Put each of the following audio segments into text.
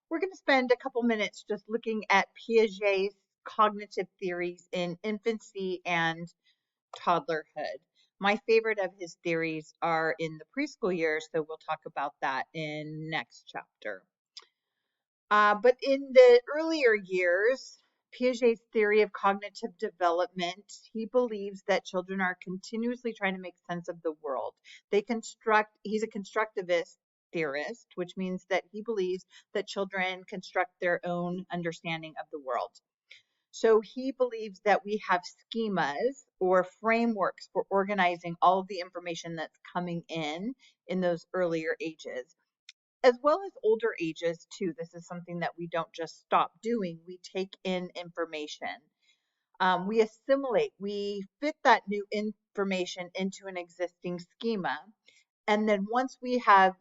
We're going to spend a couple minutes just looking at Piaget's cognitive theories in infancy and toddlerhood. My favorite of his theories are in the preschool years, so we'll talk about that in next chapter. But in the earlier years, Piaget's theory of cognitive development, he believes that children are continuously trying to make sense of the world. He's a constructivist theorist, which means that he believes that children construct their own understanding of the world. So he believes that we have schemas or frameworks for organizing all of the information that's coming in those earlier ages, as well as older ages too. This is something that we don't just stop doing. We take in information. We assimilate, we fit that new information into an existing schema. And then once we have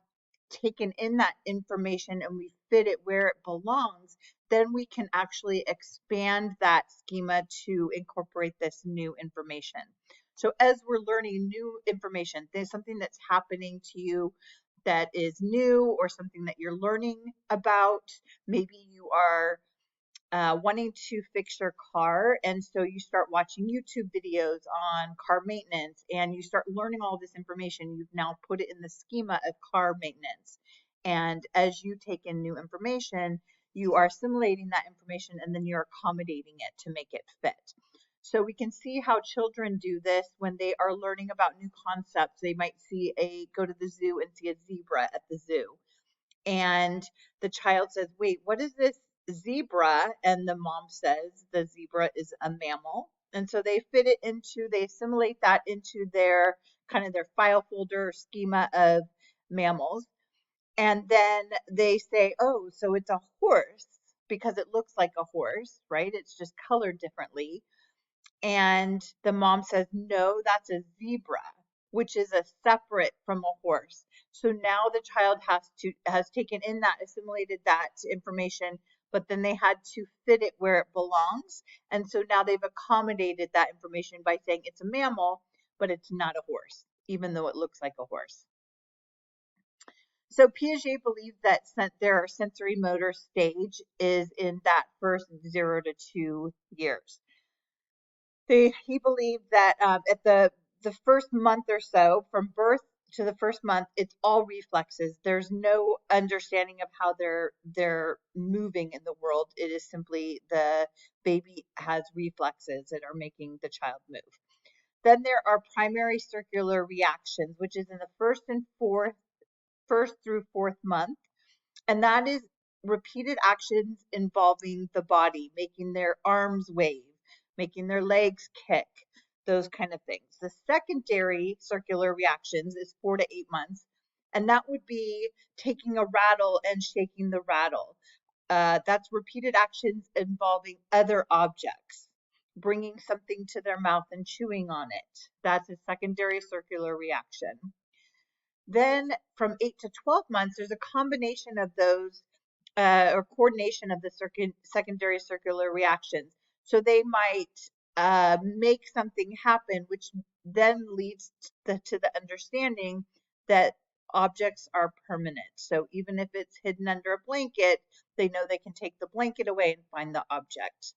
taken in that information and we fit it where it belongs, then we can actually expand that schema to incorporate this new information. So as we're learning new information, there's something that's happening to you that is new or something that you're learning about. Maybe you are wanting to fix your car, and so you start watching YouTube videos on car maintenance and you start learning all this information. You've now put it in the schema of car maintenance, and as you take in new information, you are assimilating that information and then you're accommodating it to make it fit. So we can see how children do this when they are learning about new concepts. They might go to the zoo and see a zebra at the zoo, and the child says, wait, what is this zebra? And the mom says the zebra is a mammal. And so they assimilate that into their file folder schema of mammals. And then they say, oh, so it's a horse because it looks like a horse, right? It's just colored differently. And the mom says, no, that's a zebra, which is a separate from a horse. So now the child has taken in that, assimilated that information, but then they had to fit it where it belongs. And so now they've accommodated that information by saying it's a mammal, but it's not a horse, even though it looks like a horse. So Piaget believes that their sensory motor stage is in that first 0 to 2 years. He believed that at the first month or so, from birth to the first month, it's all reflexes. There's no understanding of how they're moving in the world. It is simply the baby has reflexes that are making the child move. Then there are primary circular reactions, which is in the first through fourth month, and that is repeated actions involving the body, making their arms wave, making their legs kick, those kind of things. The secondary circular reactions is 4 to 8 months, and that would be taking a rattle and shaking the rattle. That's repeated actions involving other objects, bringing something to their mouth and chewing on it. That's a secondary circular reaction. Then from 8 to 12 months, there's a combination of those or coordination of the secondary circular reactions. So they might make something happen, which then leads to the understanding that objects are permanent. So even if it's hidden under a blanket, they know they can take the blanket away and find the object.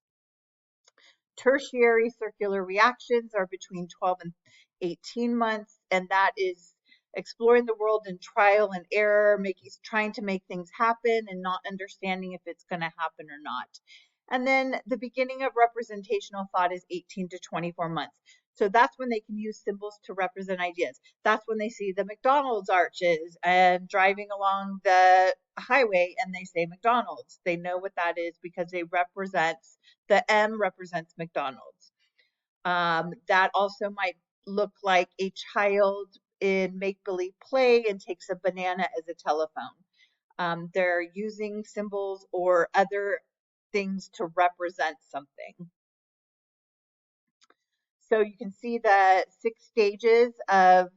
Tertiary circular reactions are between 12 and 18 months, and that is exploring the world in trial and error, trying to make things happen and not understanding if it's going to happen or not. And then the beginning of representational thought is 18 to 24 months. So that's when they can use symbols to represent ideas. That's when they see the McDonald's arches and driving along the highway and they say McDonald's. They know what that is because the M represents McDonald's. That also might look like a child in make-believe play and takes a banana as a telephone. They're using symbols or other things to represent something. So you can see the 6 stages of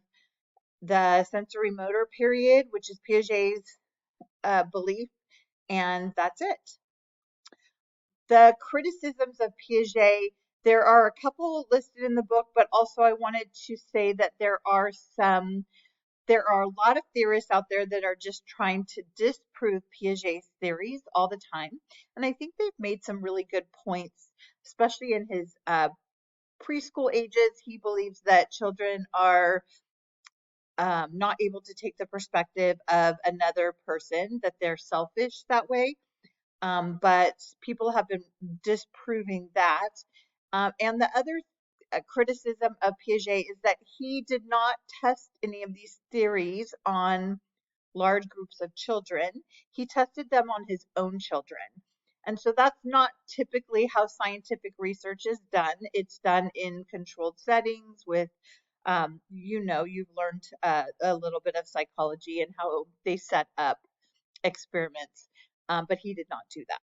the sensory motor period, which is Piaget's belief, and that's it. The criticisms of Piaget, there are a couple listed in the book, but also I wanted to say that there are some there are a lot of theorists out there that are just trying to disprove Piaget's theories all the time. And I think they've made some really good points, especially in his preschool ages. He believes that children are not able to take the perspective of another person, that they're selfish that way. But people have been disproving that. And the other criticism of Piaget is that he did not test any of these theories on large groups of children. He tested them on his own children. And so that's not typically how scientific research is done. It's done in controlled settings with, you've learned a little bit of psychology and how they set up experiments. But he did not do that.